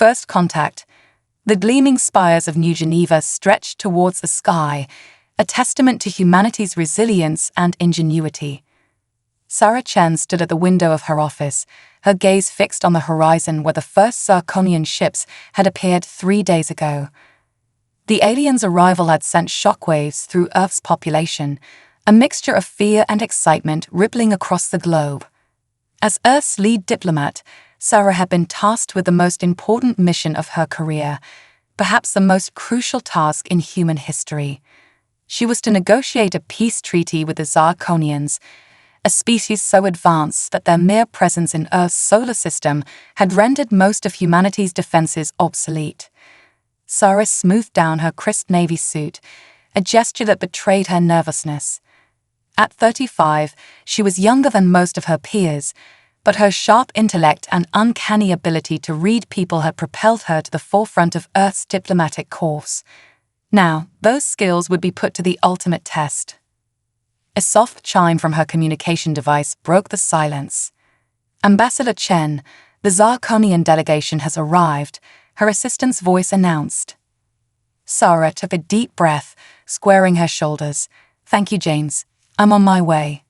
First contact. The gleaming spires of New Geneva stretched towards the sky, a testament to humanity's resilience and ingenuity. Sarah Chen stood at the window of her office, her gaze fixed on the horizon where the first Zirconian ships had appeared 3 days ago. The aliens' arrival had sent shockwaves through Earth's population, a mixture of fear and excitement rippling across the globe. As Earth's lead diplomat, Sarah had been tasked with the most important mission of her career, perhaps the most crucial task in human history. She was to negotiate a peace treaty with the Zirconians, a species so advanced that their mere presence in Earth's solar system had rendered most of humanity's defenses obsolete. Sarah smoothed down her crisp navy suit, a gesture that betrayed her nervousness. At 35, she was younger than most of her peers, but her sharp intellect and uncanny ability to read people had propelled her to the forefront of Earth's diplomatic course. Now, those skills would be put to the ultimate test. A soft chime from her communication device broke the silence. Ambassador Chen, the Zirconian delegation has arrived, her assistant's voice announced. Sarah took a deep breath, squaring her shoulders. Thank you, James. I'm on my way.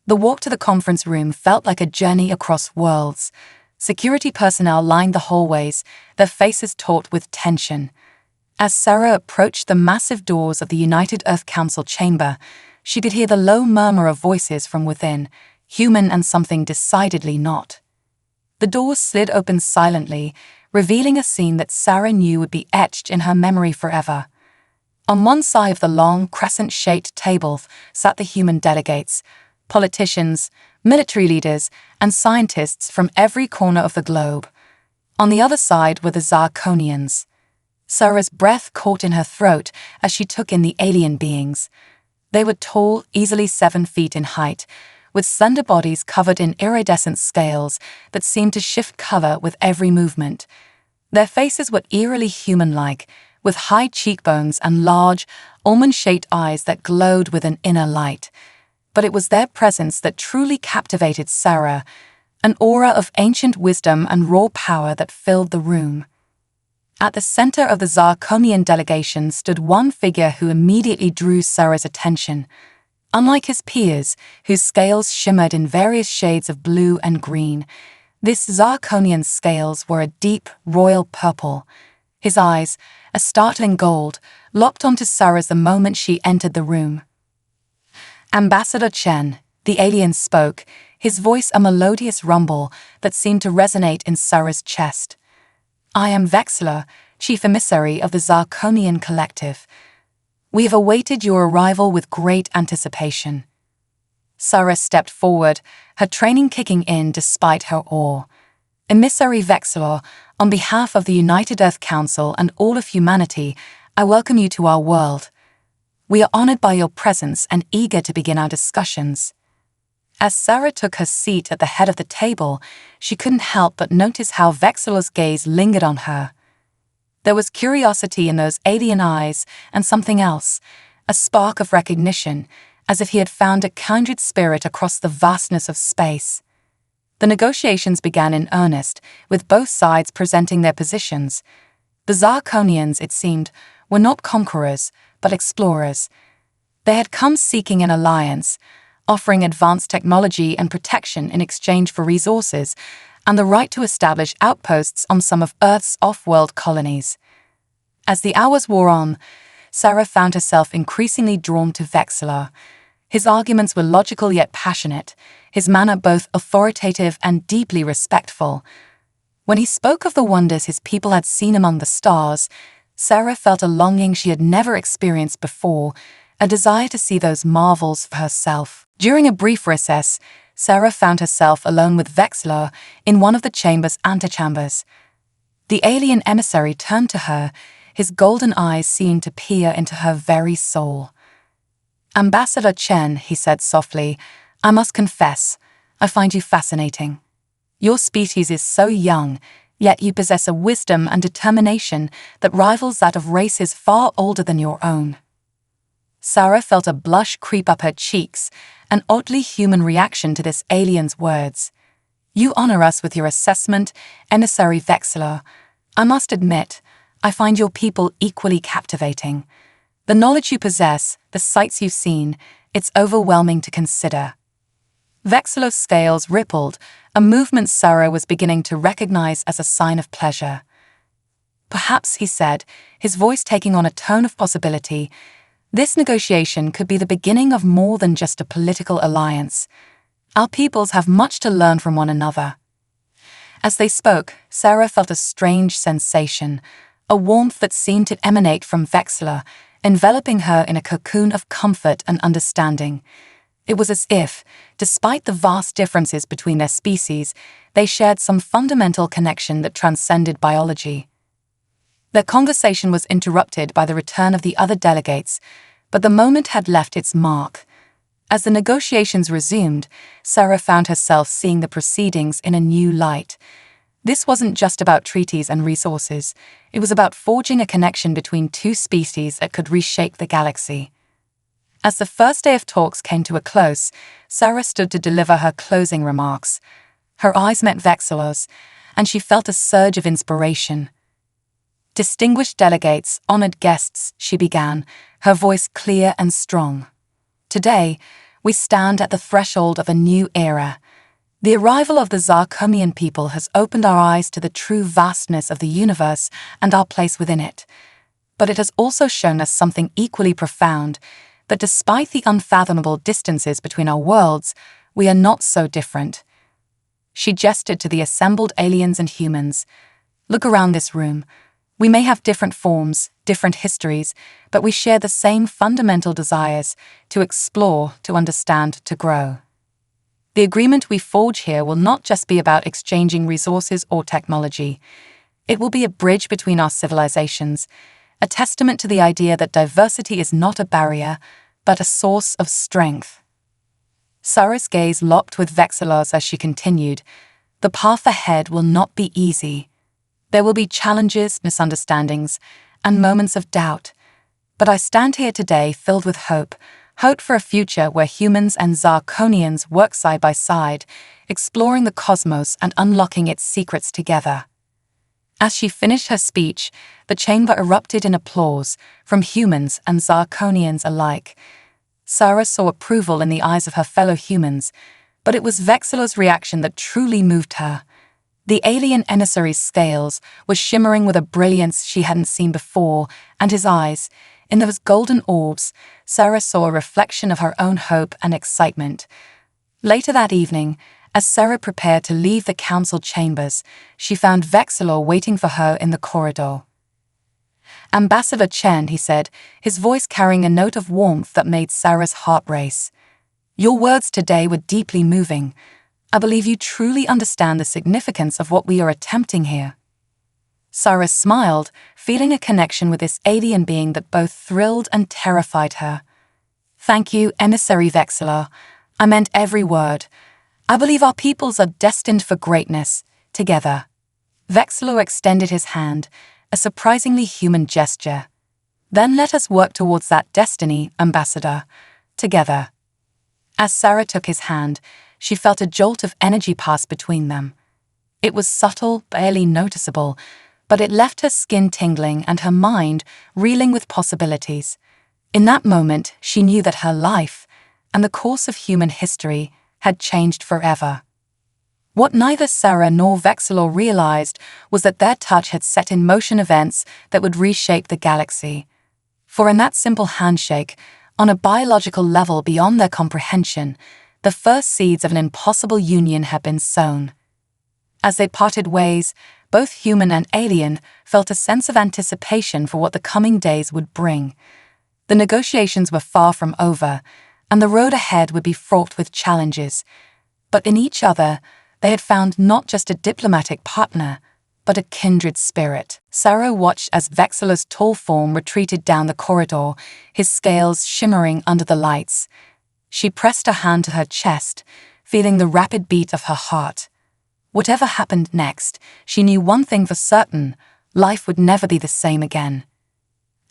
The walk to the conference room felt like a journey across worlds. Security personnel lined the hallways, their faces taut with tension. As Sarah approached the massive doors of the United Earth Council chamber, she could hear the low murmur of voices from within, human and something decidedly not. The doors slid open silently, revealing a scene that Sarah knew would be etched in her memory forever. On one side of the long, crescent-shaped table sat the human delegates, politicians, military leaders, and scientists from every corner of the globe. On the other side were the Zirconians. Sarah's breath caught in her throat as she took in the alien beings. They were tall, easily 7 feet in height, with slender bodies covered in iridescent scales that seemed to shift color with every movement. Their faces were eerily human-like, with high cheekbones and large, almond-shaped eyes that glowed with an inner light. But it was their presence that truly captivated Sarah, an aura of ancient wisdom and raw power that filled the room. At the center of the Zirconian delegation stood one figure who immediately drew Sarah's attention. Unlike his peers, whose scales shimmered in various shades of blue and green, this Zirconian's scales were a deep, royal purple. His eyes, a startling gold, locked onto Sarah's the moment she entered the room. Ambassador Chen, the alien spoke, his voice a melodious rumble that seemed to resonate in Sarah's chest. I am Vexler, chief emissary of the Zirconian Collective. We have awaited your arrival with great anticipation. Sarah stepped forward, her training kicking in despite her awe. Emissary Vexler, on behalf of the United Earth Council and all of humanity, I welcome you to our world. We are honored by your presence and eager to begin our discussions. As Sarah took her seat at the head of the table, she couldn't help but notice how Vexler's gaze lingered on her. There was curiosity in those alien eyes and something else, a spark of recognition, as if he had found a kindred spirit across the vastness of space. The negotiations began in earnest, with both sides presenting their positions. The Zirconians, it seemed, were not conquerors, but explorers. They had come seeking an alliance, offering advanced technology and protection in exchange for resources and the right to establish outposts on some of Earth's off-world colonies. As the hours wore on, Sarah found herself increasingly drawn to Vexler. His arguments were logical yet passionate, his manner both authoritative and deeply respectful. When he spoke of the wonders his people had seen among the stars, Sarah felt a longing she had never experienced before, a desire to see those marvels for herself. During a brief recess, Sarah found herself alone with Vexler in one of the chamber's antechambers. The alien emissary turned to her, his golden eyes seemed to peer into her very soul. Ambassador Chen, he said softly, I must confess, I find you fascinating. Your species is so young, yet you possess a wisdom and determination that rivals that of races far older than your own. Sarah felt a blush creep up her cheeks, an oddly human reaction to this alien's words. You honor us with your assessment, Emissary Vexler. I must admit, I find your people equally captivating. The knowledge you possess, the sights you've seen, it's overwhelming to consider. Vexillo's scales rippled, a movement Sarah was beginning to recognize as a sign of pleasure. Perhaps, he said, his voice taking on a tone of possibility, this negotiation could be the beginning of more than just a political alliance. Our peoples have much to learn from one another. As they spoke, Sarah felt a strange sensation, a warmth that seemed to emanate from Vexilla, enveloping her in a cocoon of comfort and understanding. It was as if, despite the vast differences between their species, they shared some fundamental connection that transcended biology. Their conversation was interrupted by the return of the other delegates, but the moment had left its mark. As the negotiations resumed, Sarah found herself seeing the proceedings in a new light. This wasn't just about treaties and resources, it was about forging a connection between two species that could reshape the galaxy. As the first day of talks came to a close, Sarah stood to deliver her closing remarks. Her eyes met Vexilla's, and she felt a surge of inspiration. Distinguished delegates, honored guests, she began, her voice clear and strong. Today, we stand at the threshold of a new era. The arrival of the Zarcomian people has opened our eyes to the true vastness of the universe and our place within it. But it has also shown us something equally profound, that despite the unfathomable distances between our worlds, we are not so different. She gestured to the assembled aliens and humans. Look around this room. We may have different forms, different histories, but we share the same fundamental desires to explore, to understand, to grow. The agreement we forge here will not just be about exchanging resources or technology. It will be a bridge between our civilizations, a testament to the idea that diversity is not a barrier, but a source of strength. Sarah's gaze locked with Vexilla's as she continued. The path ahead will not be easy. There will be challenges, misunderstandings, and moments of doubt. But I stand here today filled with hope for a future where humans and Zarconians work side by side, exploring the cosmos and unlocking its secrets together. As she finished her speech, the chamber erupted in applause from humans and Zarconians alike. Sarah saw approval in the eyes of her fellow humans, but it was Vexilla's reaction that truly moved her. The alien emissary's scales were shimmering with a brilliance she hadn't seen before, and his eyes, in those golden orbs, Sarah saw a reflection of her own hope and excitement. Later that evening, as Sarah prepared to leave the council chambers, she found Vexilla waiting for her in the corridor. Ambassador Chen, he said, his voice carrying a note of warmth that made Sarah's heart race. Your words today were deeply moving. I believe you truly understand the significance of what we are attempting here. Sarah smiled, feeling a connection with this alien being that both thrilled and terrified her. Thank you, Emissary Vexilla. I meant every word. I believe our peoples are destined for greatness, together. Vexilla extended his hand, a surprisingly human gesture. Then let us work towards that destiny, Ambassador, together. As Sarah took his hand, she felt a jolt of energy pass between them. It was subtle, barely noticeable, but it left her skin tingling and her mind reeling with possibilities. In that moment, she knew that her life, and the course of human history, had changed forever. What neither Sarah nor Vexilla realized was that their touch had set in motion events that would reshape the galaxy. For in that simple handshake, on a biological level beyond their comprehension, the first seeds of an impossible union had been sown. As they parted ways, both human and alien felt a sense of anticipation for what the coming days would bring. The negotiations were far from over, and the road ahead would be fraught with challenges. But in each other, they had found not just a diplomatic partner, but a kindred spirit. Sarah watched as Vexilla's tall form retreated down the corridor, his scales shimmering under the lights. She pressed her hand to her chest, feeling the rapid beat of her heart. Whatever happened next, she knew one thing for certain: life would never be the same again.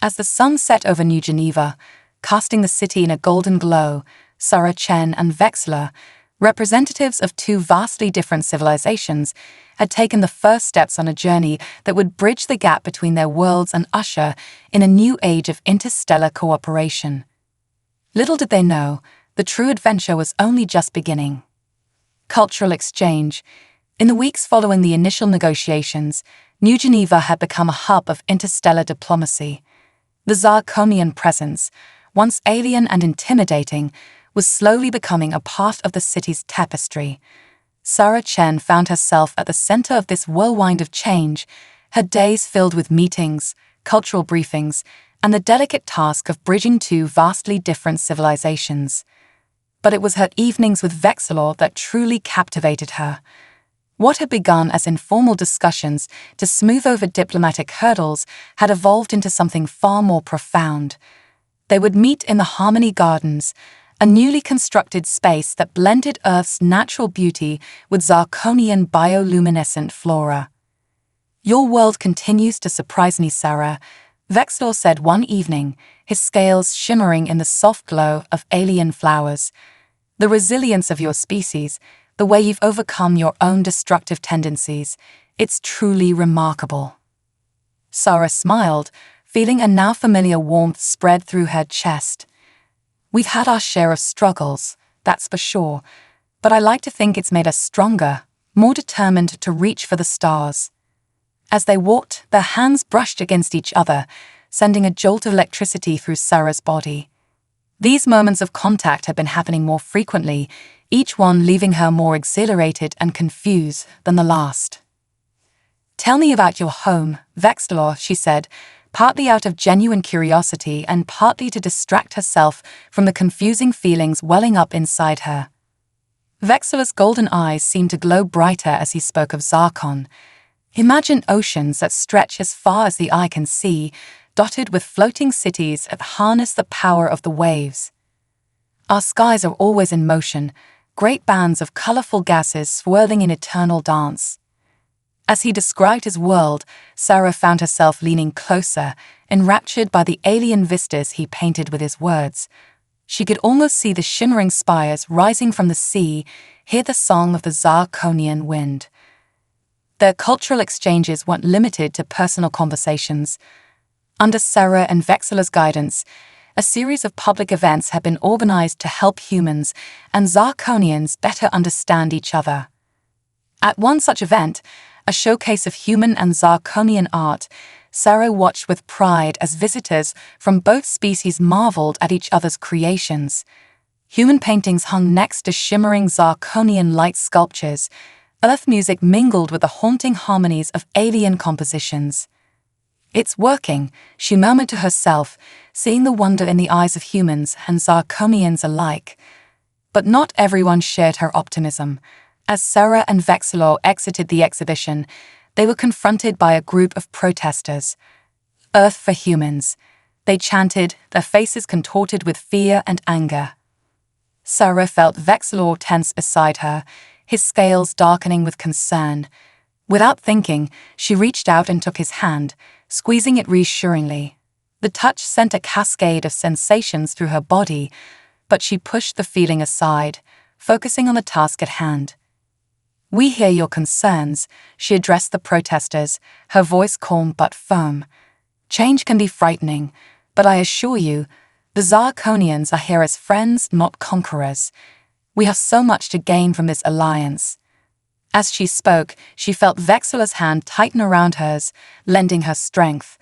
As the sun set over New Geneva, casting the city in a golden glow, Sarah Chen and Vexilla, representatives of two vastly different civilizations, had taken the first steps on a journey that would bridge the gap between their worlds and usher in a new age of interstellar cooperation. Little did they know, the true adventure was only just beginning. Cultural exchange. In the weeks following the initial negotiations, New Geneva had become a hub of interstellar diplomacy. The Zarkonian presence, once alien and intimidating, was slowly becoming a part of the city's tapestry. Sarah Chen found herself at the center of this whirlwind of change, her days filled with meetings, cultural briefings, and the delicate task of bridging two vastly different civilizations. But it was her evenings with Vexilor that truly captivated her. What had begun as informal discussions to smooth over diplomatic hurdles had evolved into something far more profound. They would meet in the Harmony Gardens, a newly constructed space that blended Earth's natural beauty with Zarkonian bioluminescent flora. "Your world continues to surprise me, Sarah," Vexilor said one evening, his scales shimmering in the soft glow of alien flowers. "The resilience of your species, the way you've overcome your own destructive tendencies, it's truly remarkable." Sarah smiled, feeling a now familiar warmth spread through her chest. "We've had our share of struggles, that's for sure, but I like to think it's made us stronger, more determined to reach for the stars." As they walked, their hands brushed against each other, sending a jolt of electricity through Sarah's body. These moments of contact had been happening more frequently, each one leaving her more exhilarated and confused than the last. "Tell me about your home, Vexilor," she said, partly out of genuine curiosity and partly to distract herself from the confusing feelings welling up inside her. Vexilor's golden eyes seemed to glow brighter as he spoke of Zarkon. "Imagine oceans that stretch as far as the eye can see, dotted with floating cities that harness the power of the waves. Our skies are always in motion, great bands of colorful gases swirling in eternal dance." As he described his world, Sarah found herself leaning closer, enraptured by the alien vistas he painted with his words. She could almost see the shimmering spires rising from the sea, hear the song of the Zarkonian wind. Their cultural exchanges weren't limited to personal conversations. Under Sarah and Vexilor's guidance, a series of public events had been organized to help humans and Zarkonians better understand each other. At one such event, a showcase of human and Zarkonian art, Sarah watched with pride as visitors from both species marveled at each other's creations. Human paintings hung next to shimmering Zarkonian light sculptures. Earth music mingled with the haunting harmonies of alien compositions. "It's working," she murmured to herself, seeing the wonder in the eyes of humans and Zarkonians alike. But not everyone shared her optimism. As Sarah and Vexilor exited the exhibition, they were confronted by a group of protesters. "Earth for humans," they chanted, their faces contorted with fear and anger. Sarah felt Vexilor tense beside her, his scales darkening with concern. Without thinking, she reached out and took his hand, squeezing it reassuringly. The touch sent a cascade of sensations through her body, but she pushed the feeling aside, focusing on the task at hand. "We hear your concerns," she addressed the protesters, her voice calm but firm. "Change can be frightening, but I assure you, the Zarkonians are here as friends, not conquerors. We have so much to gain from this alliance." As she spoke, she felt Vexilor's hand tighten around hers, lending her strength.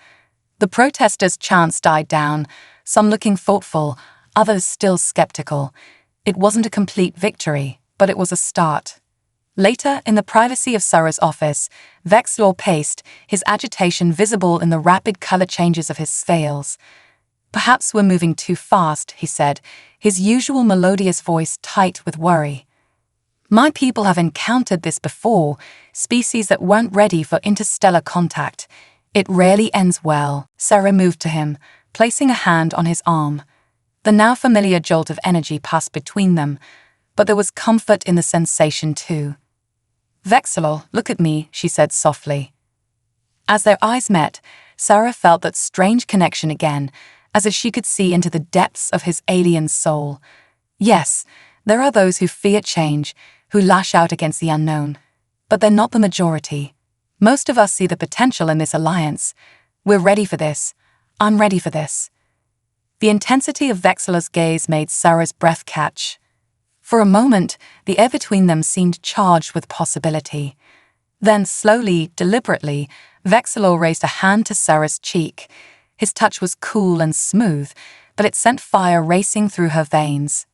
The protesters' chants died down, some looking thoughtful, others still skeptical. It wasn't a complete victory, but it was a start. Later, in the privacy of Sarah's office, Vexilor paced, his agitation visible in the rapid color changes of his scales. "Perhaps we're moving too fast," he said, his usual melodious voice tight with worry. "My people have encountered this before, species that weren't ready for interstellar contact. It rarely ends well." Sarah moved to him, placing a hand on his arm. The now familiar jolt of energy passed between them, but there was comfort in the sensation too. "Vexilor, look at me," she said softly. As their eyes met, Sarah felt that strange connection again, as if she could see into the depths of his alien soul. Yes, there are those who fear change, who lash out against the unknown. But they're not the majority. Most of us see the potential in this alliance. We're ready for this. I'm ready for this. The intensity of Vexilor's gaze made Sarah's breath catch. For a moment, the air between them seemed charged with possibility. Then, slowly, deliberately, Vexilor raised a hand to Sarah's cheek. His touch was cool and smooth, but it sent fire racing through her veins.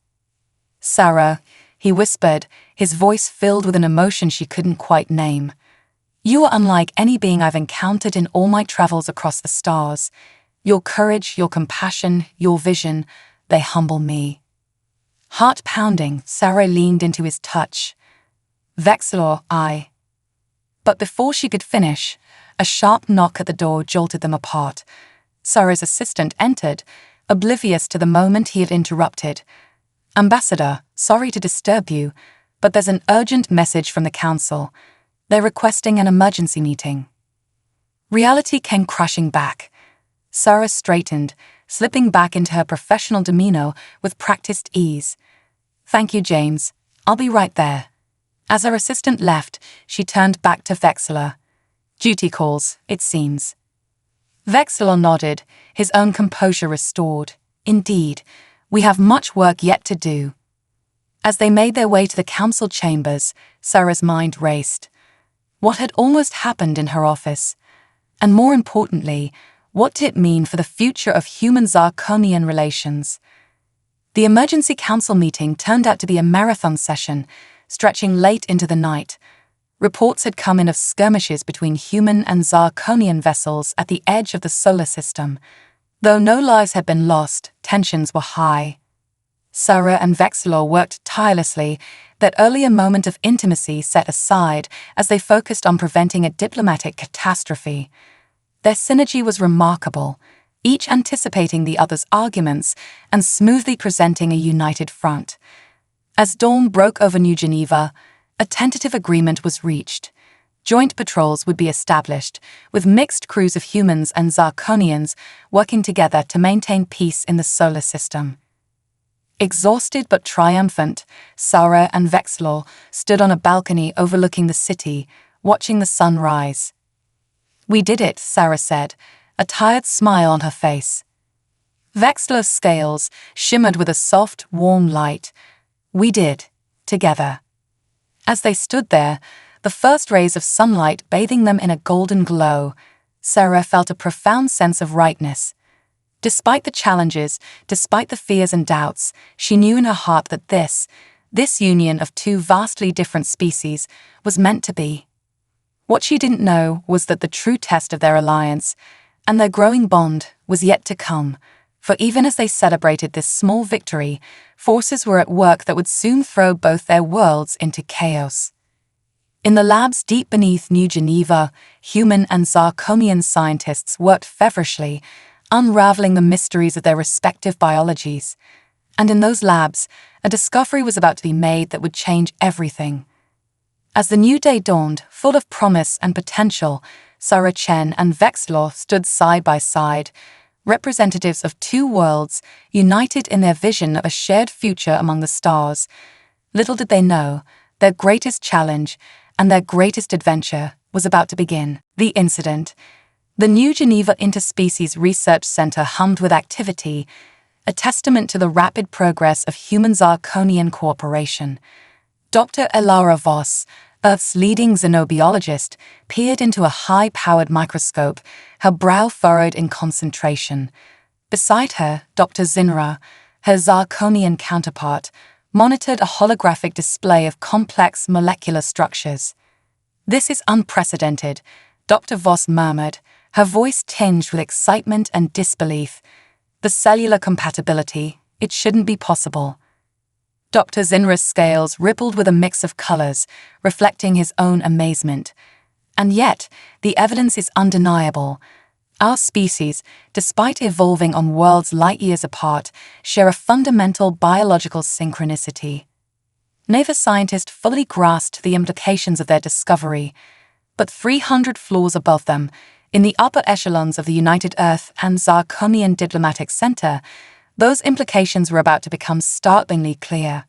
"Sarah," he whispered, his voice filled with an emotion she couldn't quite name. "You are unlike any being I've encountered in all my travels across the stars. Your courage, your compassion, your vision, they humble me." Heart pounding, Sarah leaned into his touch. "Vexilor, I..." But before she could finish, a sharp knock at the door jolted them apart. Sarah's assistant entered, oblivious to the moment he had interrupted. "Ambassador, sorry to disturb you, but there's an urgent message from the council. They're requesting an emergency meeting." Reality came crashing back. Sarah straightened, slipping back into her professional demeanor with practiced ease. "Thank you, James. I'll be right there." As her assistant left, she turned back to Vexilor. "Duty calls, it seems." Vexilor nodded, his own composure restored. "Indeed, we have much work yet to do." As they made their way to the council chambers, Sarah's mind raced. What had almost happened in her office? And more importantly, what did it mean for the future of human-Zarkonian relations? The emergency council meeting turned out to be a marathon session, stretching late into the night. Reports had come in of skirmishes between human and Zarkonian vessels at the edge of the solar system. Though no lives had been lost, tensions were high. Sarah and Vexilor worked tirelessly, that earlier moment of intimacy set aside as they focused on preventing a diplomatic catastrophe. Their synergy was remarkable, each anticipating the other's arguments and smoothly presenting a united front. As dawn broke over New Geneva, a tentative agreement was reached. Joint patrols would be established, with mixed crews of humans and Zarkonians working together to maintain peace in the solar system. Exhausted but triumphant, Sarah and Vexilor stood on a balcony overlooking the city, watching the sun rise. "We did it," Sarah said, a tired smile on her face. Vexilor's scales shimmered with a soft, warm light. "We did, together." As they stood there, the first rays of sunlight bathing them in a golden glow, Sarah felt a profound sense of rightness. Despite the challenges, despite the fears and doubts, she knew in her heart that this union of two vastly different species was meant to be. What she didn't know was that the true test of their alliance and their growing bond was yet to come, for even as they celebrated this small victory, forces were at work that would soon throw both their worlds into chaos. In the labs deep beneath New Geneva, human and Zarkonian scientists worked feverishly, unraveling the mysteries of their respective biologies. And in those labs, a discovery was about to be made that would change everything. As the new day dawned, full of promise and potential, Sarah Chen and Vexilor stood side by side, representatives of two worlds united in their vision of a shared future among the stars. Little did they know, their greatest challenge and their greatest adventure was about to begin. The incident. The New Geneva Interspecies Research Center hummed with activity, a testament to the rapid progress of human-Zarkonian cooperation. Dr. Elara Voss, Earth's leading xenobiologist, peered into a high-powered microscope, her brow furrowed in concentration. Beside her, Dr. Zinra, her Zarkonian counterpart, monitored a holographic display of complex molecular structures. "This is unprecedented," Dr. Voss murmured, her voice tinged with excitement and disbelief. "The cellular compatibility, it shouldn't be possible." Dr. Zinra's scales rippled with a mix of colors, reflecting his own amazement. And yet, the evidence is undeniable. Our species, despite evolving on worlds light years apart, share a fundamental biological synchronicity. Neither scientist fully grasped the implications of their discovery, but 300 floors above them, in the upper echelons of the United Earth and Zarkonian Diplomatic Center, those implications were about to become startlingly clear.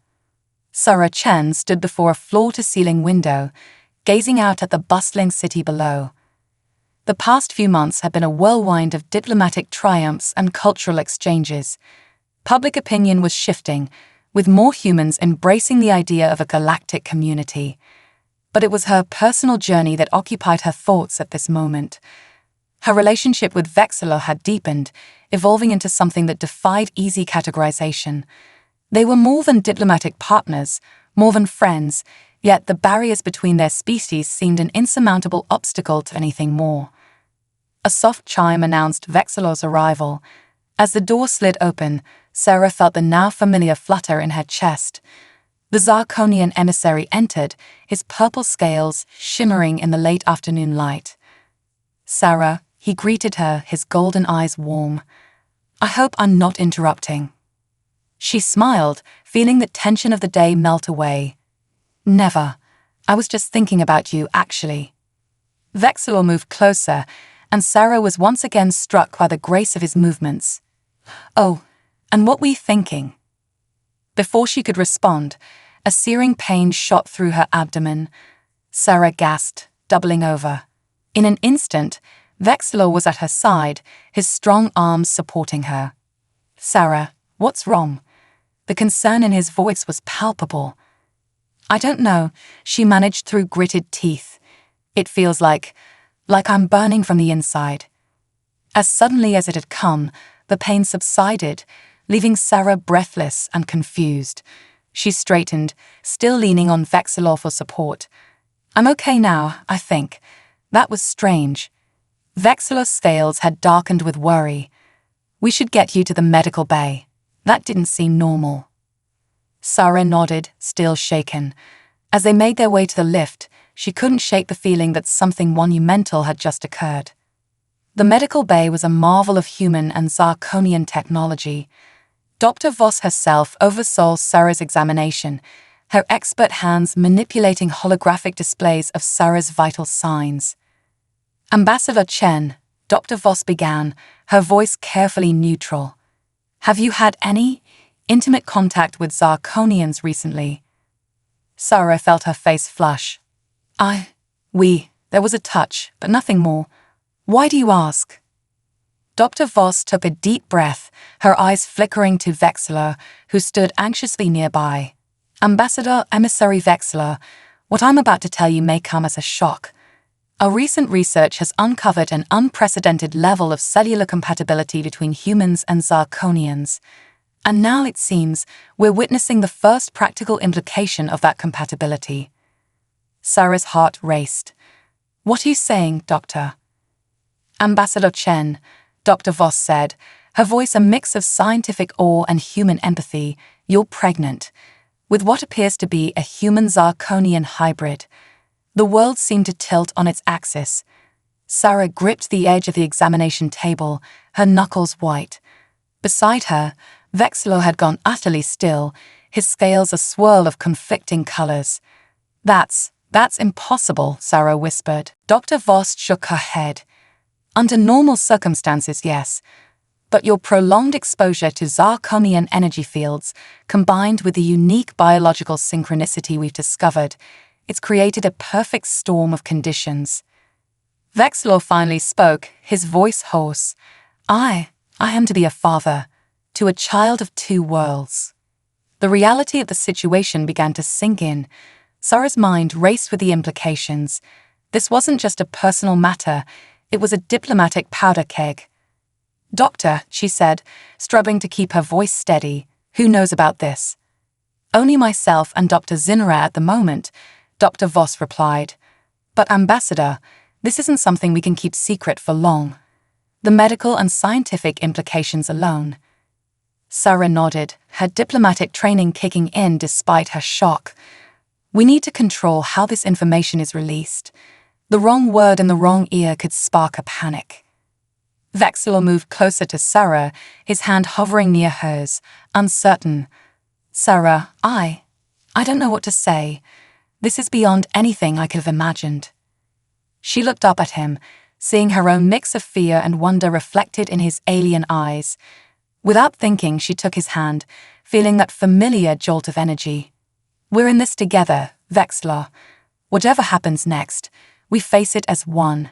Sarah Chen stood before a floor-to-ceiling window, gazing out at the bustling city below. The past few months had been a whirlwind of diplomatic triumphs and cultural exchanges. Public opinion was shifting, with more humans embracing the idea of a galactic community. But it was her personal journey that occupied her thoughts at this moment. Her relationship with Vexilor had deepened, evolving into something that defied easy categorization. They were more than diplomatic partners, more than friends, yet the barriers between their species seemed an insurmountable obstacle to anything more. A soft chime announced Vexilor's arrival. As the door slid open, Sarah felt the now familiar flutter in her chest. The Zarkonian emissary entered, his purple scales shimmering in the late afternoon light. "Sarah," he greeted her, his golden eyes warm. "I hope I'm not interrupting." She smiled, feeling the tension of the day melt away. "Never. I was just thinking about you, actually." Vexilor moved closer, and Sarah was once again struck by the grace of his movements. "Oh, and what were you thinking?" Before she could respond, a searing pain shot through her abdomen. Sarah gasped, doubling over. In an instant, Vexilor was at her side, his strong arms supporting her. "Sarah, what's wrong?" The concern in his voice was palpable. "I don't know," she managed through gritted teeth. "It feels like I'm burning from the inside." As suddenly as it had come, the pain subsided, leaving Sarah breathless and confused. She straightened, still leaning on Vexilor for support. "I'm okay now, I think. That was strange." Vexilor's scales had darkened with worry. "We should get you to the medical bay. That didn't seem normal." Sarah nodded, still shaken. As they made their way to the lift, she couldn't shake the feeling that something monumental had just occurred. The medical bay was a marvel of human and Zarkonian technology. Dr. Voss herself oversaw Sarah's examination, her expert hands manipulating holographic displays of Sarah's vital signs. "Ambassador Chen," Dr. Voss began, her voice carefully neutral. "Have you had any intimate contact with Zarkonians recently?" Sarah felt her face flush. There was a touch, but nothing more. Why do you ask?" Dr. Voss took a deep breath, her eyes flickering to Vexilor, who stood anxiously nearby. "Ambassador Emissary Vexilor, what I'm about to tell you may come as a shock. Our recent research has uncovered an unprecedented level of cellular compatibility between humans and Zarkonians. And now it seems we're witnessing the first practical implication of that compatibility." Sarah's heart raced. "What are you saying, Doctor?" "Ambassador Chen," Dr. Voss said, her voice a mix of scientific awe and human empathy, "you're pregnant, with what appears to be a human-Zarkonian hybrid." The world seemed to tilt on its axis. Sarah gripped the edge of the examination table, her knuckles white. Beside her, Vexilor had gone utterly still, his scales a swirl of conflicting colors. That's impossible," Sarah whispered. Dr. Voss shook her head. "Under normal circumstances, yes. But your prolonged exposure to Zarkonian energy fields, combined with the unique biological synchronicity we've discovered, it's created a perfect storm of conditions." Vexilor finally spoke, his voice hoarse. I am to be a father, to a child of two worlds." The reality of the situation began to sink in. Sarah's mind raced with the implications. This wasn't just a personal matter, it was a diplomatic powder keg. "Doctor," she said, struggling to keep her voice steady, "who knows about this?" "Only myself and Dr. Zinera at the moment," Dr. Voss replied. "But Ambassador, this isn't something we can keep secret for long. The medical and scientific implications alone." Sarah nodded, her diplomatic training kicking in despite her shock. "We need to control how this information is released. The wrong word in the wrong ear could spark a panic." Vexilor moved closer to Sarah, his hand hovering near hers, uncertain. "Sarah, I don't know what to say. This is beyond anything I could have imagined." She looked up at him, seeing her own mix of fear and wonder reflected in his alien eyes. Without thinking, she took his hand, feeling that familiar jolt of energy. "We're in this together, Vexilor. Whatever happens next, we face it as one.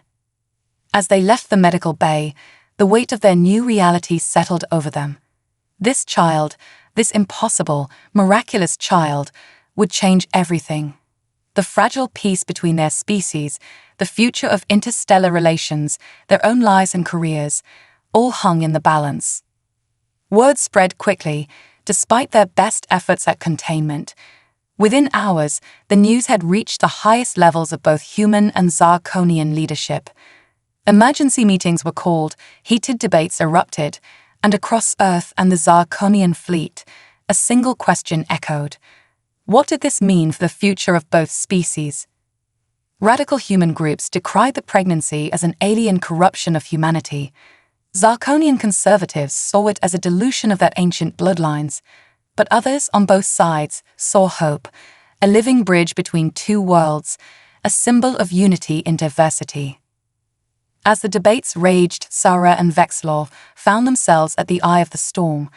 As they left the medical bay, the weight of their new reality settled over them. This child, this impossible, miraculous child, would change everything. The fragile peace between their species, the future of interstellar relations, their own lives and careers, all hung in the balance. Word spread quickly, despite their best efforts at containment. Within hours, the news had reached the highest levels of both human and Zarkonian leadership. Emergency meetings were called, heated debates erupted, and across Earth and the Zarkonian fleet, a single question echoed. What did this mean for the future of both species? Radical human groups decried the pregnancy as an alien corruption of humanity. Zarkonian conservatives saw it as a dilution of their ancient bloodlines, but others on both sides saw hope, a living bridge between two worlds, a symbol of unity in diversity. As the debates raged, Sarah and Vexlov found themselves at the eye of the storm.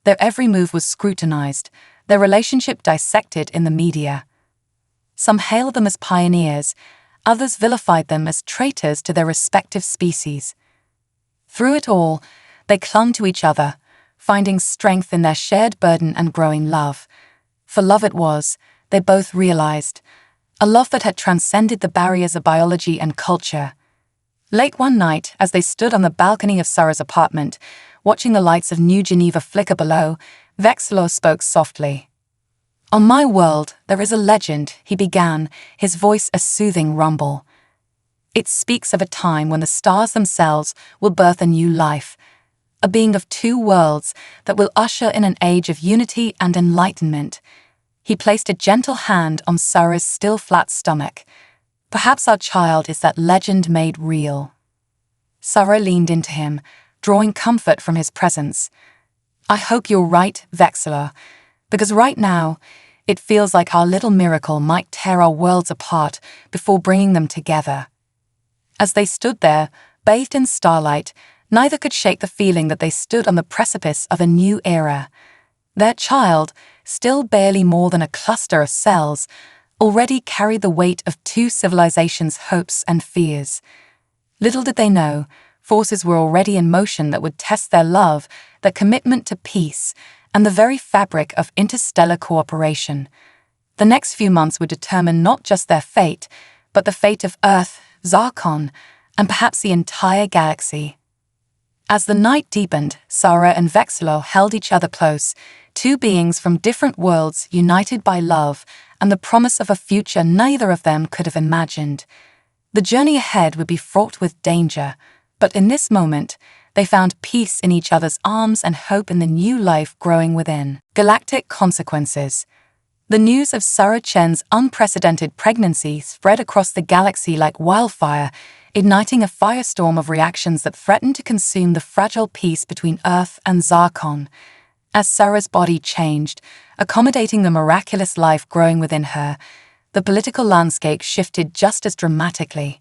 Their every move was scrutinized, their relationship dissected in the media. Some hailed them as pioneers, others vilified them as traitors to their respective species. Through it all, they clung to each other, finding strength in their shared burden and growing love. For love it was, they both realized, a love that had transcended the barriers of biology and culture. Late one night, as they stood on the balcony of Sarah's apartment, watching the lights of New Geneva flicker below, Vexlov spoke softly. "On my world, there is a legend," he began, his voice a soothing rumble. "It speaks of a time when the stars themselves will birth a new life, a being of two worlds that will usher in an age of unity and enlightenment." He placed a gentle hand on Sarah's still flat stomach. "Perhaps our child is that legend made real." Sarah leaned into him, drawing comfort from his presence. "I hope you're right, Vexlov, because right now, it feels like our little miracle might tear our worlds apart before bringing them together." As they stood there, bathed in starlight, neither could shake the feeling that they stood on the precipice of a new era. Their child, still barely more than a cluster of cells, already carried the weight of two civilizations' hopes and fears. Little did they know, forces were already in motion that would test their love, their commitment to peace, and the very fabric of interstellar cooperation. The next few months would determine not just their fate, but the fate of Earth, Zarkon, and perhaps the entire galaxy. As the night deepened, Sarah and Vexlov held each other close, two beings from different worlds united by love and the promise of a future neither of them could have imagined. The journey ahead would be fraught with danger, but in this moment, they found peace in each other's arms and hope in the new life growing within. Galactic consequences. The news of Sarah Chen's unprecedented pregnancy spread across the galaxy like wildfire, igniting a firestorm of reactions that threatened to consume the fragile peace between Earth and Zarkon. As Sarah's body changed, accommodating the miraculous life growing within her, the political landscape shifted just as dramatically.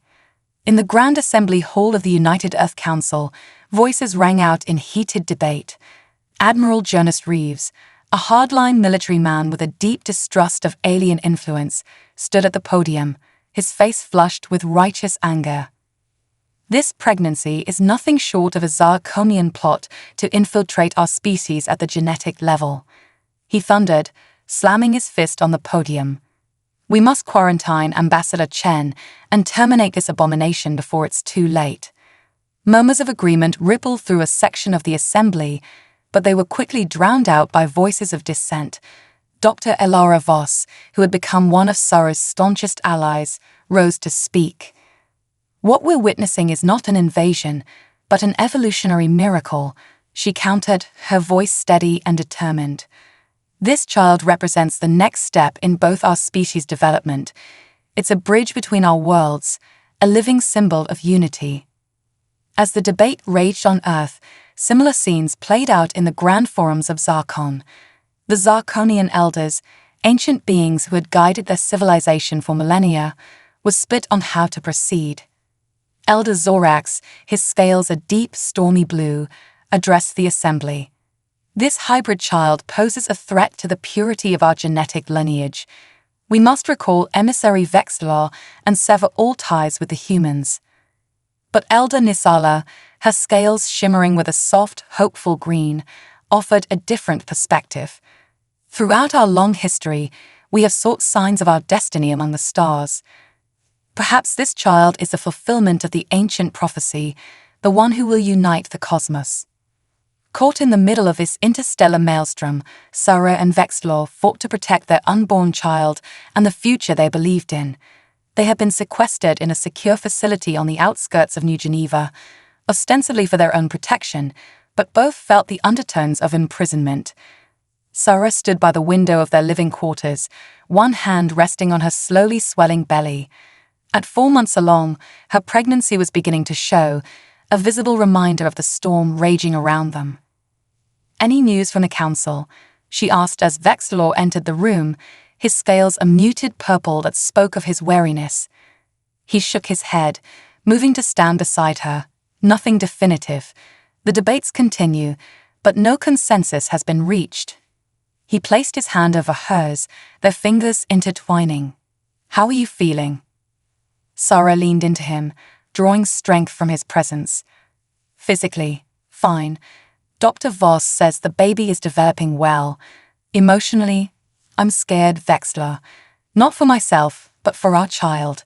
In the Grand Assembly Hall of the United Earth Council, voices rang out in heated debate. Admiral Jonas Reeves, a hardline military man with a deep distrust of alien influence, stood at the podium, his face flushed with righteous anger. "This pregnancy is nothing short of a Zarkonian plot to infiltrate our species at the genetic level," he thundered, slamming his fist on the podium. "We must quarantine Ambassador Chen and terminate this abomination before it's too late." Murmurs of agreement rippled through a section of the assembly, but they were quickly drowned out by voices of dissent. Dr. Elara Voss, who had become one of Sarah's staunchest allies, rose to speak. "What we're witnessing is not an invasion, but an evolutionary miracle," she countered, her voice steady and determined. "This child represents the next step in both our species' development. It's a bridge between our worlds, a living symbol of unity." As the debate raged on Earth, similar scenes played out in the grand forums of Zarkon. The Zarkonian elders, ancient beings who had guided their civilization for millennia, were split on how to proceed. Elder Zorax, his scales a deep, stormy blue, addressed the assembly. "This hybrid child poses a threat to the purity of our genetic lineage. We must recall emissary Vexilor and sever all ties with the humans. But Elder Nisala, her scales shimmering with a soft, hopeful green, offered a different perspective. Throughout our long history, we have sought signs of our destiny among the stars. Perhaps this child is the fulfillment of the ancient prophecy, the one who will unite the cosmos. Caught in the middle of this interstellar maelstrom, Sarah and Vexilor fought to protect their unborn child and the future they believed in. They had been sequestered in a secure facility on the outskirts of New Geneva, ostensibly for their own protection, but both felt the undertones of imprisonment. Sarah stood by the window of their living quarters, one hand resting on her slowly swelling belly. At 4 months along, her pregnancy was beginning to show, a visible reminder of the storm raging around them. "Any news from the council?" she asked as Vexilor entered the room, his scales a muted purple that spoke of his wariness. He shook his head, moving to stand beside her. "Nothing definitive. The debates continue, but no consensus has been reached." He placed his hand over hers, their fingers intertwining. "How are you feeling?" Sarah leaned into him, drawing strength from his presence. "Physically, fine. Dr. Voss says the baby is developing well. Emotionally, I'm scared, Vexilor. Not for myself, but for our child.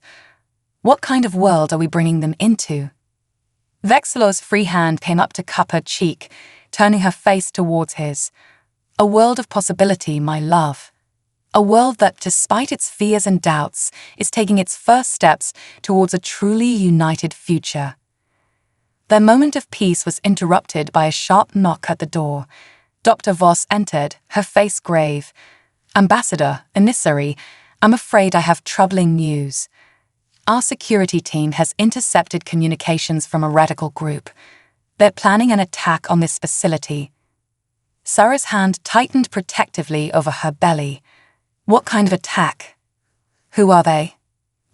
What kind of world are we bringing them into?" Vexilor's free hand came up to cup her cheek, turning her face towards his. "A world of possibility, my love. A world that, despite its fears and doubts, is taking its first steps towards a truly united future." Their moment of peace was interrupted by a sharp knock at the door. Dr. Voss entered, her face grave. "Ambassador, emissary, I'm afraid I have troubling news. Our security team has intercepted communications from a radical group. They're planning an attack on this facility." Sarah's hand tightened protectively over her belly. "What kind of attack? Who are they?"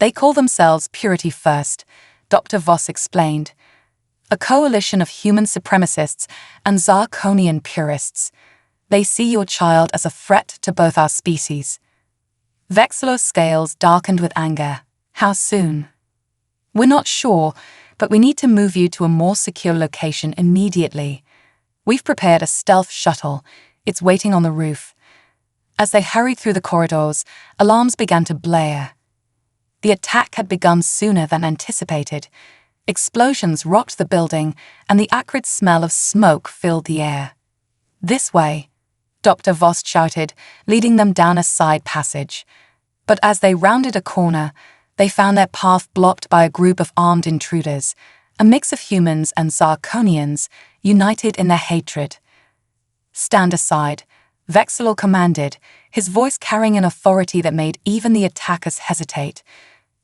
"They call themselves Purity First," Dr. Voss explained. "A coalition of human supremacists and Zarkonian purists. They see your child as a threat to both our species." Vexilor's scales darkened with anger. "How soon?" "We're not sure, but we need to move you to a more secure location immediately. We've prepared a stealth shuttle. It's waiting on the roof." As they hurried through the corridors, alarms began to blare. The attack had begun sooner than anticipated. Explosions rocked the building, and the acrid smell of smoke filled the air. "This way," Dr. Voss shouted, leading them down a side passage. But as they rounded a corner, they found their path blocked by a group of armed intruders, a mix of humans and Zarkonians, united in their hatred. "Stand aside," Vexilor commanded, his voice carrying an authority that made even the attackers hesitate.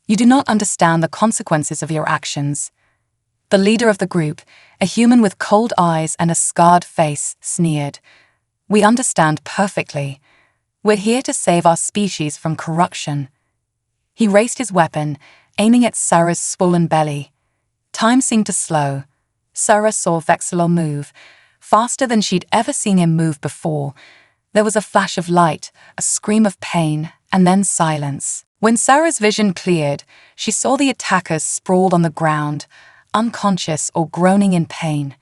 "You do not understand the consequences of your actions." The leader of the group, a human with cold eyes and a scarred face, sneered. "We understand perfectly. We're here to save our species from corruption." He raised his weapon, aiming at Sarah's swollen belly. Time seemed to slow. Sarah saw Vexilor move, faster than she'd ever seen him move before. There was a flash of light, a scream of pain, and then silence. When Sarah's vision cleared, she saw the attackers sprawled on the ground, unconscious or groaning in pain.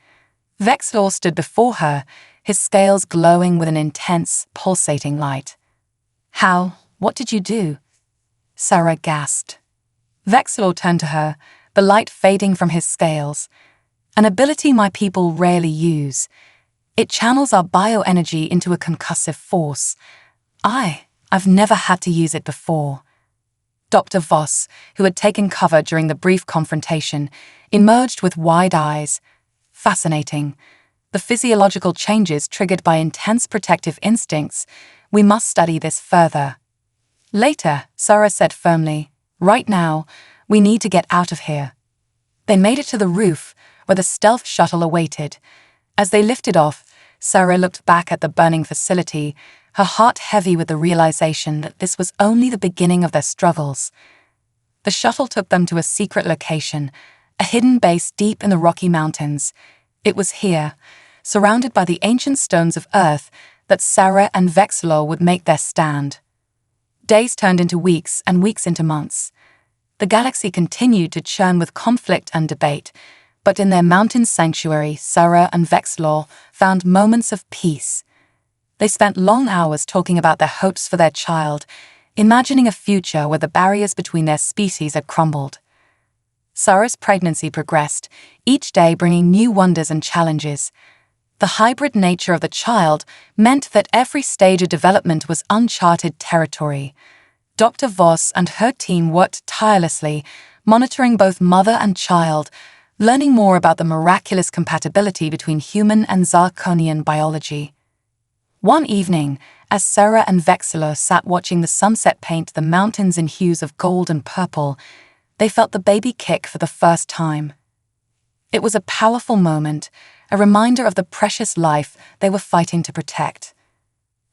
Vexilor stood before her, his scales glowing with an intense, pulsating light. What did you do?" Sarah gasped. Vexilor turned to her, the light fading from his scales. "An ability my people rarely use. It channels our bioenergy into a concussive force. I've never had to use it before." Dr. Voss, who had taken cover during the brief confrontation, emerged with wide eyes. "Fascinating. The physiological changes triggered by intense protective instincts. We must study this further." "Later," Sarah said firmly. "Right now, we need to get out of here." They made it to the roof, where the stealth shuttle awaited. As they lifted off, Sarah looked back at the burning facility, her heart heavy with the realization that this was only the beginning of their struggles. The shuttle took them to a secret location, a hidden base deep in the Rocky Mountains. It was here, surrounded by the ancient stones of Earth, that Sarah and Vexilor would make their stand. Days turned into weeks and weeks into months. The galaxy continued to churn with conflict and debate, but in their mountain sanctuary, Sarah and Vexilor found moments of peace. They spent long hours talking about their hopes for their child, imagining a future where the barriers between their species had crumbled. Sarah's pregnancy progressed, each day bringing new wonders and challenges. The hybrid nature of the child meant that every stage of development was uncharted territory. Dr. Voss and her team worked tirelessly, monitoring both mother and child, learning more about the miraculous compatibility between human and Zarkonian biology. One evening, as Sarah and Vexilor sat watching the sunset paint the mountains in hues of gold and purple, they felt the baby kick for the first time. It was a powerful moment, a reminder of the precious life they were fighting to protect.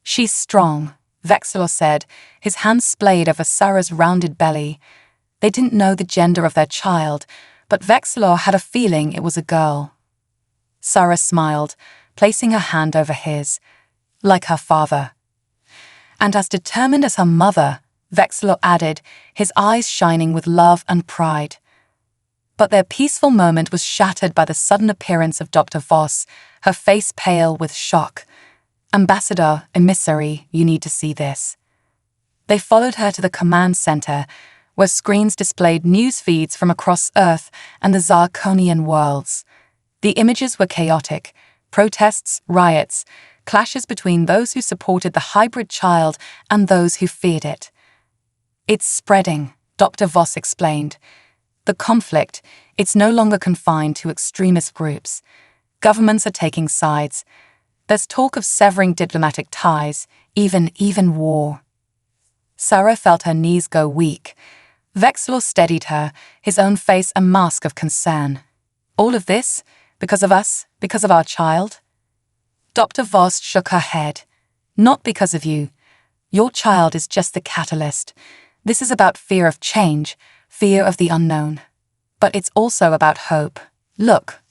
"She's strong," Vexilor said, his hand splayed over Sarah's rounded belly. They didn't know the gender of their child, but Vexilor had a feeling it was a girl. Sarah smiled, placing her hand over his, like her father. "And as determined as her mother," Vexilor added, his eyes shining with love and pride. But their peaceful moment was shattered by the sudden appearance of Dr. Voss, her face pale with shock. "Ambassador, emissary, you need to see this." They followed her to the command center, where screens displayed news feeds from across Earth and the Zarkonian worlds. The images were chaotic: protests, riots, clashes between those who supported the hybrid child and those who feared it. "It's spreading," Dr. Voss explained. "The conflict, it's no longer confined to extremist groups. Governments are taking sides. There's talk of severing diplomatic ties, even war." Sarah felt her knees go weak. Vexilor steadied her, his own face a mask of concern. "All of this? Because of us? Because of our child?" Dr. Voss shook her head. "Not because of you. Your child is just the catalyst. This is about fear of change, fear of the unknown. But it's also about hope. Look."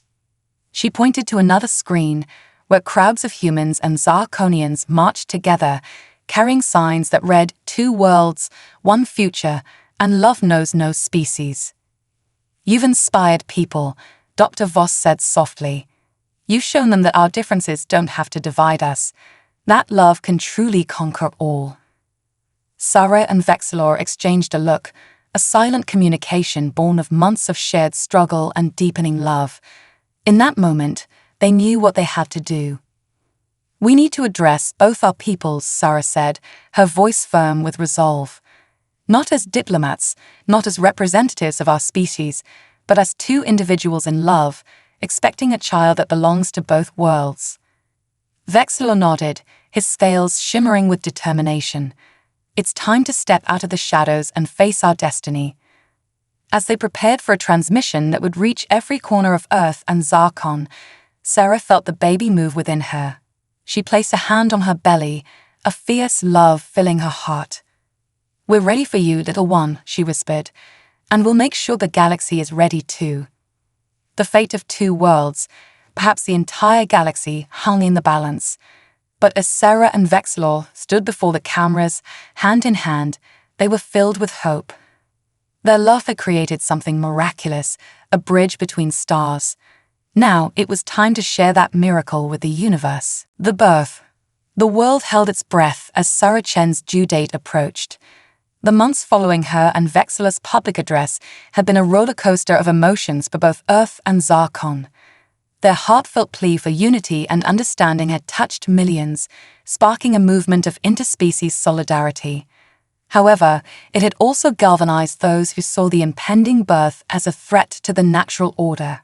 She pointed to another screen, where crowds of humans and Zarkonians marched together, carrying signs that read "Two worlds, one future, and love knows no species." "You've inspired people," Dr. Voss said softly. "You've shown them that our differences don't have to divide us. That love can truly conquer all." Sarah and Vexilor exchanged a look, a silent communication born of months of shared struggle and deepening love. In that moment, they knew what they had to do. "We need to address both our peoples," Sarah said, her voice firm with resolve. "Not as diplomats, not as representatives of our species, but as two individuals in love, expecting a child that belongs to both worlds." Vexilor nodded, his scales shimmering with determination. "It's time to step out of the shadows and face our destiny." As they prepared for a transmission that would reach every corner of Earth and Zarkon, Sarah felt the baby move within her. She placed a hand on her belly, a fierce love filling her heart. "We're ready for you, little one," she whispered, "and we'll make sure the galaxy is ready too." The fate of two worlds, perhaps the entire galaxy, hung in the balance. But as Sarah and Vexilor stood before the cameras, hand in hand, they were filled with hope. Their love had created something miraculous, a bridge between stars. Now it was time to share that miracle with the universe. The birth. The world held its breath as Sarah Chen's due date approached. The months following her and Vexilor's public address had been a roller coaster of emotions for both Earth and Zarkon. Their heartfelt plea for unity and understanding had touched millions, sparking a movement of interspecies solidarity. However, it had also galvanized those who saw the impending birth as a threat to the natural order.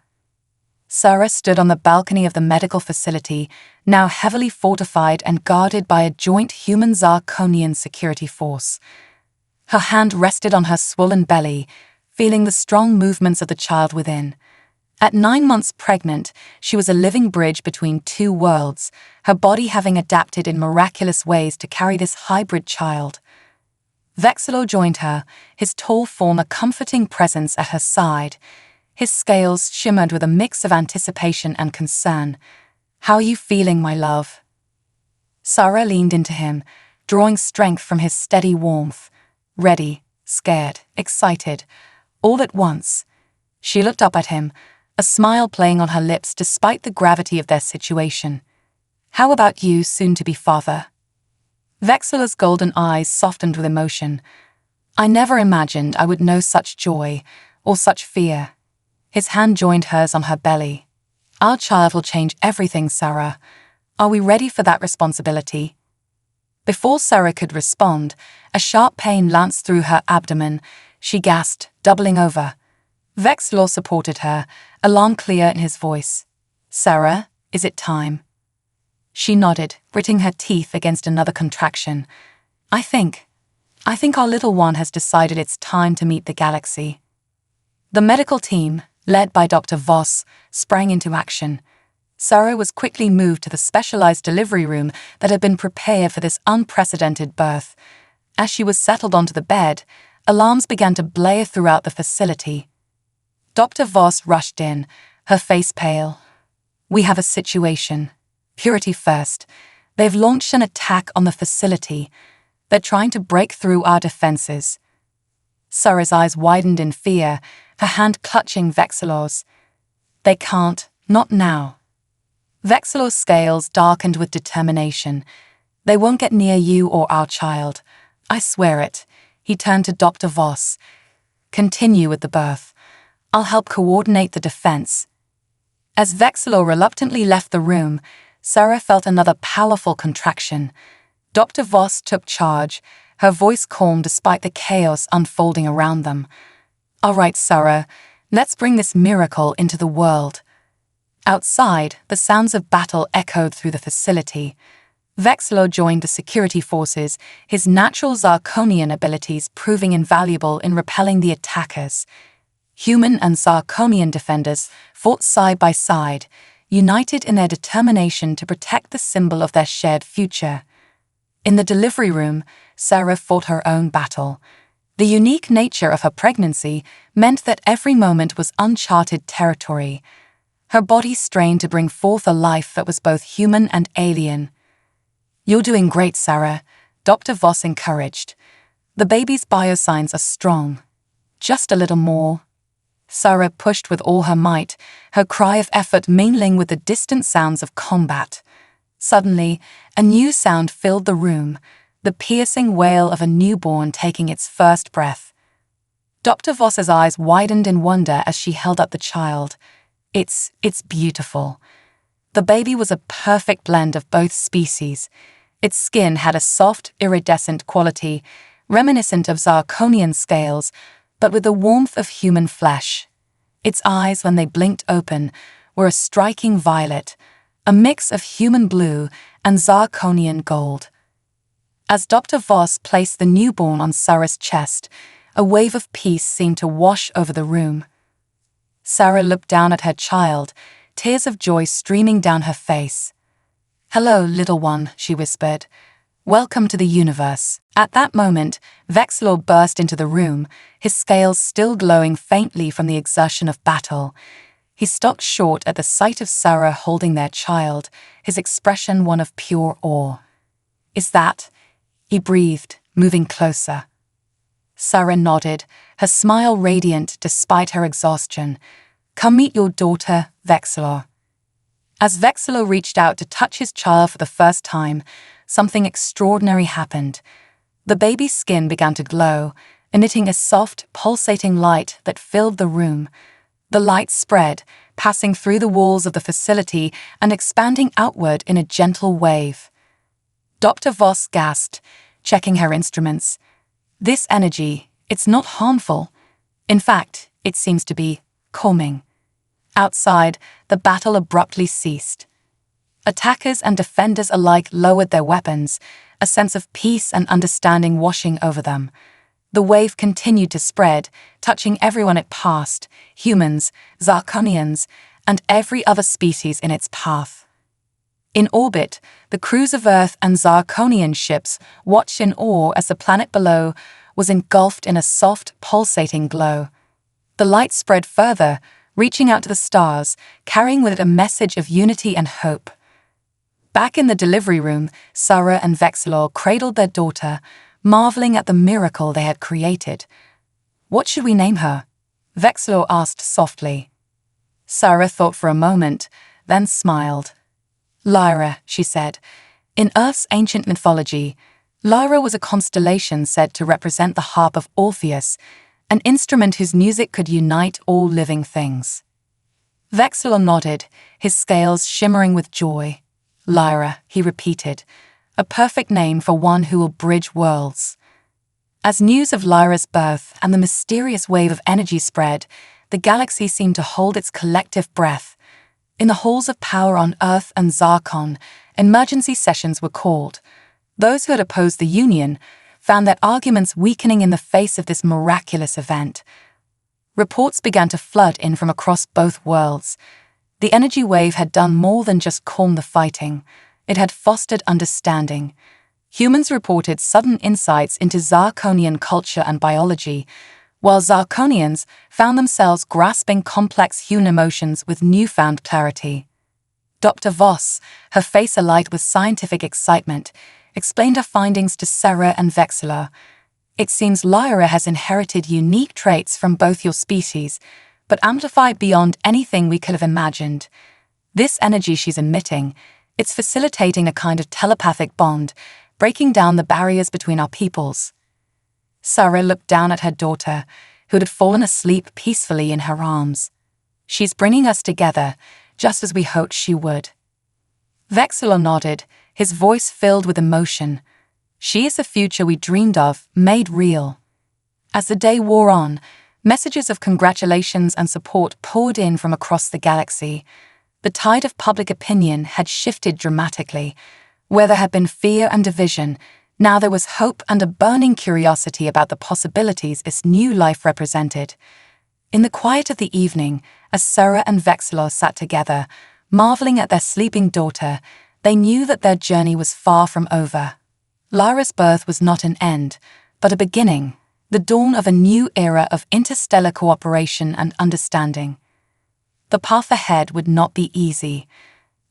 Sarah stood on the balcony of the medical facility, now heavily fortified and guarded by a joint human-Zarkonian security force. Her hand rested on her swollen belly, feeling the strong movements of the child within. At 9 months pregnant, she was a living bridge between two worlds, her body having adapted in miraculous ways to carry this hybrid child. Vexilor joined her, his tall form a comforting presence at her side. His scales shimmered with a mix of anticipation and concern. "How are you feeling, my love?" Sarah leaned into him, drawing strength from his steady warmth. ready, scared, excited, all at once. She looked up at him, a smile playing on her lips despite the gravity of their situation. "How about you, soon-to-be father?" Vexilor's golden eyes softened with emotion. "I never imagined I would know such joy, or such fear." His hand joined hers on her belly. "Our child will change everything, Sarah. Are we ready for that responsibility?" Before Sarah could respond, a sharp pain lanced through her abdomen. She gasped, doubling over. Vexilor supported her, alarm clear in his voice. "Sarah, is it time?" She nodded, gritting her teeth against another contraction. I think our little one has decided it's time to meet the galaxy." The medical team, led by Dr. Voss, sprang into action. Sarah was quickly moved to the specialized delivery room that had been prepared for this unprecedented birth. As she was settled onto the bed, alarms began to blare throughout the facility. Dr. Voss rushed in, her face pale. "We have a situation. Purity first. They've launched an attack on the facility. They're trying to break through our defenses." Sarah's eyes widened in fear, her hand clutching Vexilor's. "They can't, not now." Vexilor's scales darkened with determination. "They won't get near you or our child. I swear it." He turned to Dr. Voss. "Continue with the birth. I'll help coordinate the defense." As Vexilor reluctantly left the room, Sarah felt another powerful contraction. Dr. Voss took charge, her voice calm despite the chaos unfolding around them. "All right, Sarah, let's bring this miracle into the world." Outside, the sounds of battle echoed through the facility. Vexilor joined the security forces, his natural Zarkonian abilities proving invaluable in repelling the attackers. Human and Zarkonian defenders fought side by side, united in their determination to protect the symbol of their shared future. In the delivery room, Sarah fought her own battle. The unique nature of her pregnancy meant that every moment was uncharted territory. Her body strained to bring forth a life that was both human and alien. "You're doing great, Sarah," Dr. Voss encouraged. "The baby's biosigns are strong. Just a little more." Sarah pushed with all her might, her cry of effort mingling with the distant sounds of combat. Suddenly, a new sound filled the room, the piercing wail of a newborn taking its first breath. Dr. Voss's eyes widened in wonder as she held up the child. It's beautiful." The baby was a perfect blend of both species. Its skin had a soft, iridescent quality, reminiscent of Zarkonian scales, but with the warmth of human flesh. Its eyes, when they blinked open, were a striking violet, a mix of human blue and Zarkonian gold. As Dr. Voss placed the newborn on Sarah's chest, a wave of peace seemed to wash over the room. Sarah looked down at her child, tears of joy streaming down her face. "Hello, little one," she whispered. "Welcome to the universe." At that moment, Vexilor burst into the room, his scales still glowing faintly from the exertion of battle. He stopped short at the sight of Sarah holding their child, his expression one of pure awe. "Is that?" he breathed, moving closer. Sarah nodded, her smile radiant despite her exhaustion. "Come meet your daughter, Vexilor." As Vexilor reached out to touch his child for the first time, something extraordinary happened. The baby's skin began to glow, emitting a soft, pulsating light that filled the room. The light spread, passing through the walls of the facility and expanding outward in a gentle wave. Dr. Voss gasped, checking her instruments. "This energy, it's not harmful. In fact, it seems to be calming." Outside, the battle abruptly ceased. Attackers and defenders alike lowered their weapons, a sense of peace and understanding washing over them. The wave continued to spread, touching everyone it passed, humans, Zarkonians, and every other species in its path. In orbit, the crews of Earth and Zarkonian ships watched in awe as the planet below was engulfed in a soft, pulsating glow. The light spread further, reaching out to the stars, carrying with it a message of unity and hope. Back in the delivery room, Sarah and Vexilor cradled their daughter, marveling at the miracle they had created. "What should we name her?" Vexilor asked softly. Sarah thought for a moment, then smiled. "Lyra," she said. "In Earth's ancient mythology, Lyra was a constellation said to represent the harp of Orpheus, an instrument whose music could unite all living things." Vexilor nodded, his scales shimmering with joy. "Lyra," he repeated, "a perfect name for one who will bridge worlds." As news of Lyra's birth and the mysterious wave of energy spread, the galaxy seemed to hold its collective breath. In the halls of power on Earth and Zarkon, emergency sessions were called. Those who had opposed the Union found their arguments weakening in the face of this miraculous event. Reports began to flood in from across both worlds. The energy wave had done more than just calm the fighting. It had fostered understanding. Humans reported sudden insights into Zarkonian culture and biology, while Zarkonians found themselves grasping complex human emotions with newfound clarity. Dr. Voss, her face alight with scientific excitement, explained her findings to Sarah and Vexilor. "It seems Lyra has inherited unique traits from both your species, but amplified beyond anything we could have imagined. This energy she's emitting, it's facilitating a kind of telepathic bond, breaking down the barriers between our peoples." Sarah looked down at her daughter, who had fallen asleep peacefully in her arms. "She's bringing us together, just as we hoped she would." Vexilor nodded, his voice filled with emotion. "She is the future we dreamed of, made real." As the day wore on, messages of congratulations and support poured in from across the galaxy. The tide of public opinion had shifted dramatically. Where there had been fear and division, now there was hope and a burning curiosity about the possibilities this new life represented. In the quiet of the evening, as Sarah and Vexilor sat together, marveling at their sleeping daughter, they knew that their journey was far from over. Lyra's birth was not an end, but a beginning, the dawn of a new era of interstellar cooperation and understanding. The path ahead would not be easy.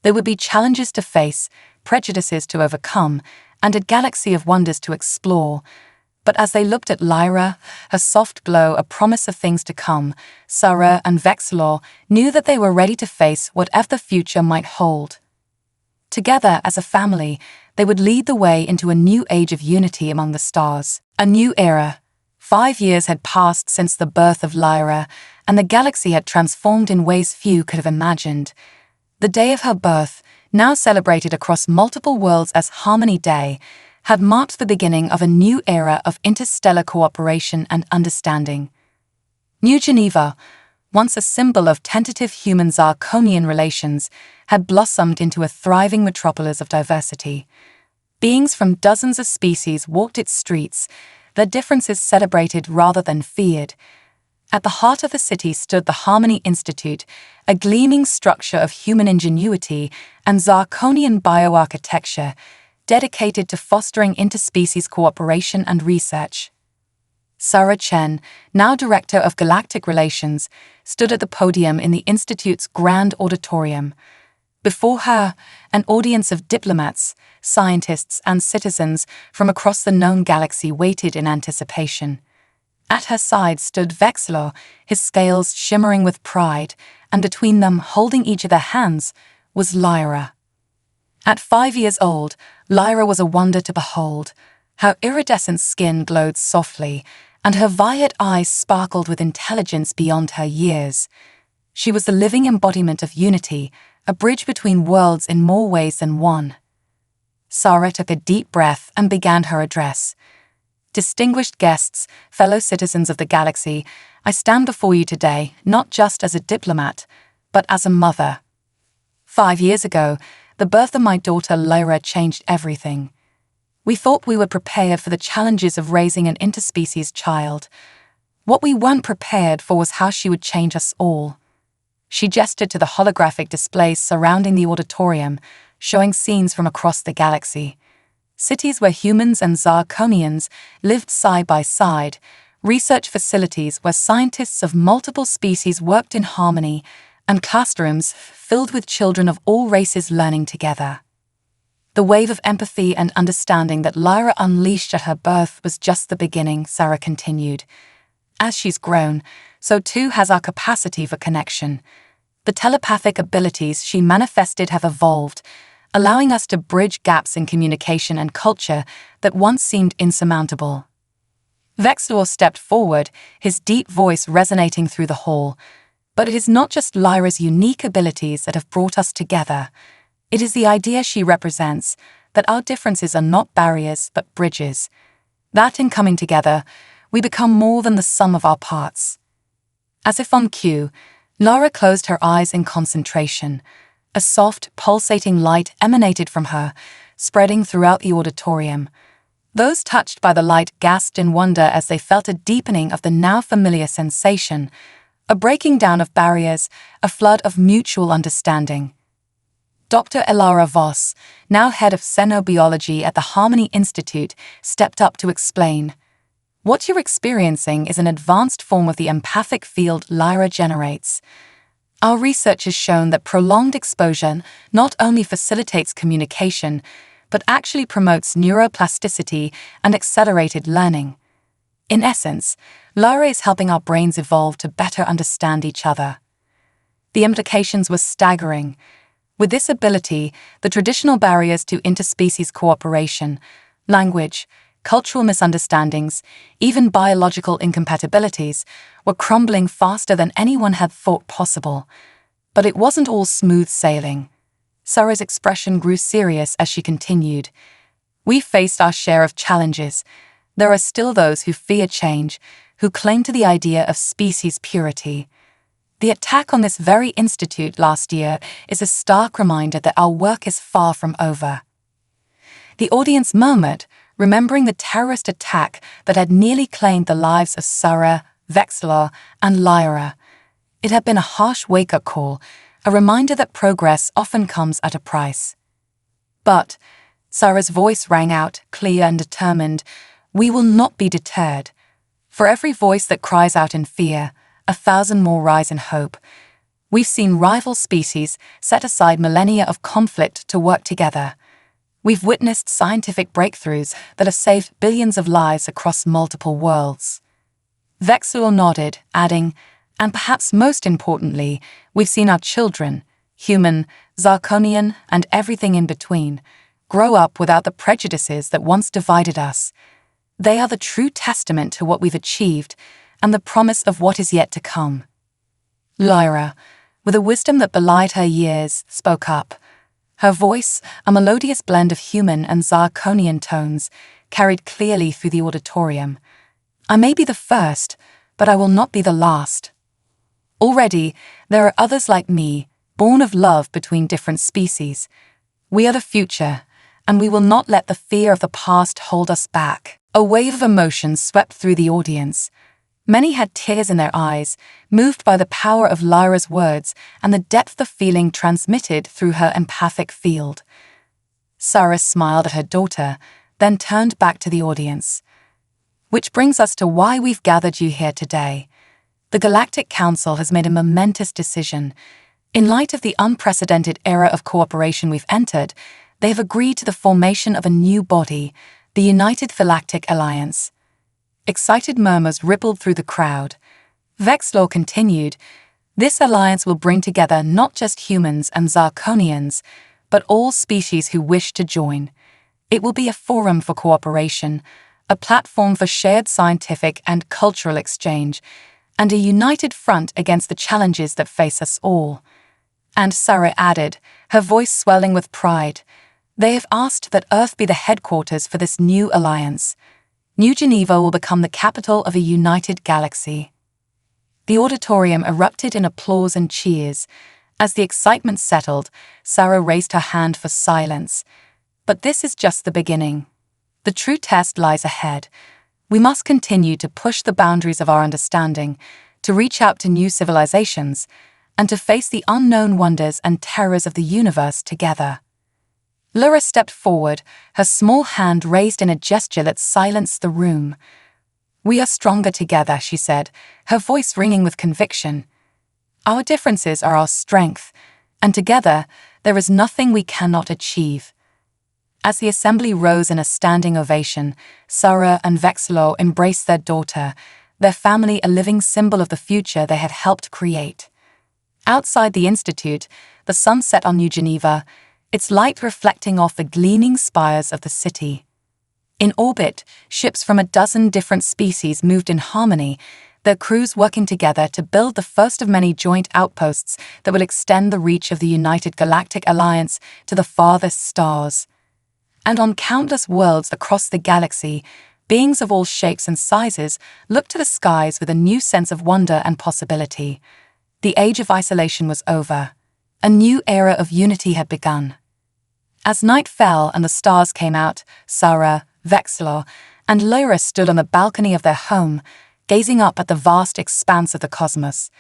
There would be challenges to face, prejudices to overcome, and a galaxy of wonders to explore. But as they looked at Lyra, her soft glow a promise of things to come, Sarah and Vexilor knew that they were ready to face whatever the future might hold. Together as a family, they would lead the way into a new age of unity among the stars, a new era. 5 years had passed since the birth of Lyra, and the galaxy had transformed in ways few could have imagined. The day of her birth, now celebrated across multiple worlds as Harmony Day, had marked the beginning of a new era of interstellar cooperation and understanding. New Geneva, once a symbol of tentative human-Zarkonian relations, had blossomed into a thriving metropolis of diversity. Beings from dozens of species walked its streets, their differences celebrated rather than feared. At the heart of the city stood the Harmony Institute, a gleaming structure of human ingenuity and Zarkonian bioarchitecture, dedicated to fostering interspecies cooperation and research. Sarah Chen, now Director of Galactic Relations, stood at the podium in the Institute's grand auditorium. Before her, an audience of diplomats, scientists, and citizens from across the known galaxy waited in anticipation. At her side stood Vexilor, his scales shimmering with pride, and between them, holding each of their hands, was Lyra. At 5 years old, Lyra was a wonder to behold. Her iridescent skin glowed softly, and her violet eyes sparkled with intelligence beyond her years. She was the living embodiment of unity, a bridge between worlds in more ways than one. Sarah took a deep breath and began her address. "Distinguished guests, fellow citizens of the galaxy, I stand before you today not just as a diplomat, but as a mother. 5 years ago, the birth of my daughter Lyra changed everything. We thought we were prepared for the challenges of raising an interspecies child. What we weren't prepared for was how she would change us all." She gestured to the holographic displays surrounding the auditorium, showing scenes from across the galaxy. Cities where humans and Zarkonians lived side by side, research facilities where scientists of multiple species worked in harmony, and classrooms filled with children of all races learning together. The wave of empathy and understanding that Lyra unleashed at her birth was just the beginning, Sarah continued. As she's grown, so too has our capacity for connection. The telepathic abilities she manifested have evolved, allowing us to bridge gaps in communication and culture that once seemed insurmountable. Vexlor stepped forward, his deep voice resonating through the hall. But it is not just Lyra's unique abilities that have brought us together. It is the idea she represents, that our differences are not barriers but bridges. That in coming together, we become more than the sum of our parts. As if on cue, Lyra closed her eyes in concentration. A soft, pulsating light emanated from her, spreading throughout the auditorium. Those touched by the light gasped in wonder as they felt a deepening of the now familiar sensation, a breaking down of barriers, a flood of mutual understanding. Dr. Elara Voss, now head of xenobiology at the Harmony Institute, stepped up to explain. What you're experiencing is an advanced form of the empathic field Lyra generates. Our research has shown that prolonged exposure not only facilitates communication, but actually promotes neuroplasticity and accelerated learning. In essence, Lyra is helping our brains evolve to better understand each other. The implications were staggering. With this ability, the traditional barriers to interspecies cooperation, language, cultural misunderstandings, even biological incompatibilities, were crumbling faster than anyone had thought possible. But it wasn't all smooth sailing. Sarah's expression grew serious as she continued. We faced our share of challenges. There are still those who fear change, who cling to the idea of species purity. The attack on this very institute last year is a stark reminder that our work is far from over. The audience murmured, remembering the terrorist attack that had nearly claimed the lives of Sarah, Vexlor, and Lyra. It had been a harsh wake-up call, a reminder that progress often comes at a price. But, Sarah's voice rang out, clear and determined, we will not be deterred. For every voice that cries out in fear, 1,000 more rise in hope. We've seen rival species set aside millennia of conflict to work together. We've witnessed scientific breakthroughs that have saved billions of lives across multiple worlds. Vexlor nodded, adding, and perhaps most importantly, we've seen our children, human, Zarkonian, and everything in between, grow up without the prejudices that once divided us. They are the true testament to what we've achieved and the promise of what is yet to come. Lyra, with a wisdom that belied her years, spoke up. Her voice, a melodious blend of human and Zarkonian tones, carried clearly through the auditorium. I may be the first, but I will not be the last. Already, there are others like me, born of love between different species. We are the future, and we will not let the fear of the past hold us back. A wave of emotion swept through the audience. Many had tears in their eyes, moved by the power of Lyra's words and the depth of feeling transmitted through her empathic field. Sarah smiled at her daughter, then turned back to the audience. Which brings us to why we've gathered you here today. The Galactic Council has made a momentous decision. In light of the unprecedented era of cooperation we've entered, they have agreed to the formation of a new body, the United Philactic Alliance. Excited murmurs rippled through the crowd. Vexlor continued, this alliance will bring together not just humans and Zarkonians, but all species who wish to join. It will be a forum for cooperation, a platform for shared scientific and cultural exchange, and a united front against the challenges that face us all. And Sarah added, her voice swelling with pride, they have asked that Earth be the headquarters for this new alliance. New Geneva will become the capital of a united galaxy. The auditorium erupted in applause and cheers. As the excitement settled, Sarah raised her hand for silence. But this is just the beginning. The true test lies ahead. We must continue to push the boundaries of our understanding, to reach out to new civilizations, and to face the unknown wonders and terrors of the universe together. Lyra stepped forward, her small hand raised in a gesture that silenced the room. We are stronger together, she said, her voice ringing with conviction. Our differences are our strength, and together there is nothing we cannot achieve. As the assembly rose in a standing ovation, Sarah and Vexilor embraced their daughter, their family a living symbol of the future they had helped create. Outside the institute, the sun set on New Geneva, its light reflecting off the gleaming spires of the city. In orbit, ships from a dozen different species moved in harmony, their crews working together to build the first of many joint outposts that will extend the reach of the United Galactic Alliance to the farthest stars. And on countless worlds across the galaxy, beings of all shapes and sizes looked to the skies with a new sense of wonder and possibility. The age of isolation was over. A new era of unity had begun. As night fell and the stars came out, Sarah, Vexilor, and Lyra stood on the balcony of their home, gazing up at the vast expanse of the cosmos.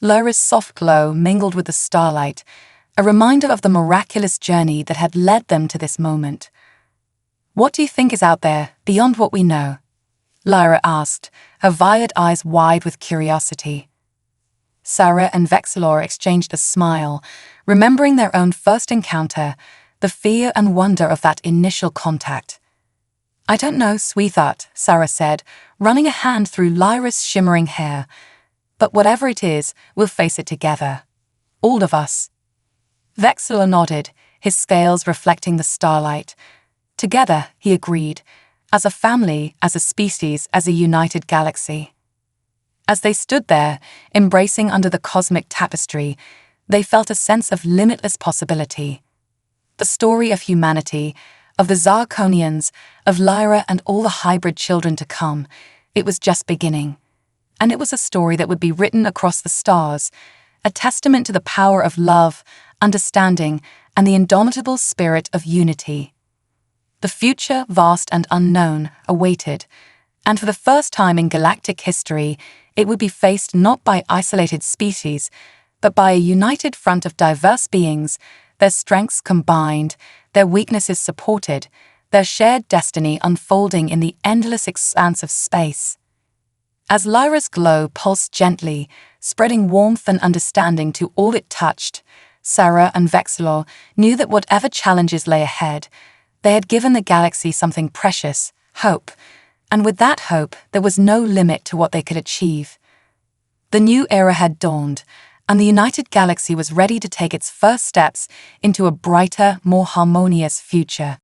Lyra's soft glow mingled with the starlight, a reminder of the miraculous journey that had led them to this moment. "What do you think is out there, beyond what we know?" Lyra asked, her violet eyes wide with curiosity. Sarah and Vexilor exchanged a smile, remembering their own first encounter, the fear and wonder of that initial contact. "I don't know, sweetheart," Sarah said, running a hand through Lyra's shimmering hair. "But whatever it is, we'll face it together. All of us." Vexilor nodded, his scales reflecting the starlight. "Together," he agreed, "as a family, as a species, as a united galaxy." As they stood there, embracing under the cosmic tapestry, they felt a sense of limitless possibility. The story of humanity, of the Zarkonians, of Lyra and all the hybrid children to come, it was just beginning. And it was a story that would be written across the stars, a testament to the power of love, understanding, and the indomitable spirit of unity. The future, vast and unknown, awaited, and for the first time in galactic history, it would be faced not by isolated species, but by a united front of diverse beings, their strengths combined, their weaknesses supported, their shared destiny unfolding in the endless expanse of space. As Lyra's glow pulsed gently, spreading warmth and understanding to all it touched, Sarah and Vexilor knew that whatever challenges lay ahead, they had given the galaxy something precious, hope, and with that hope there was no limit to what they could achieve. The new era had dawned, and the United Galaxy was ready to take its first steps into a brighter, more harmonious future.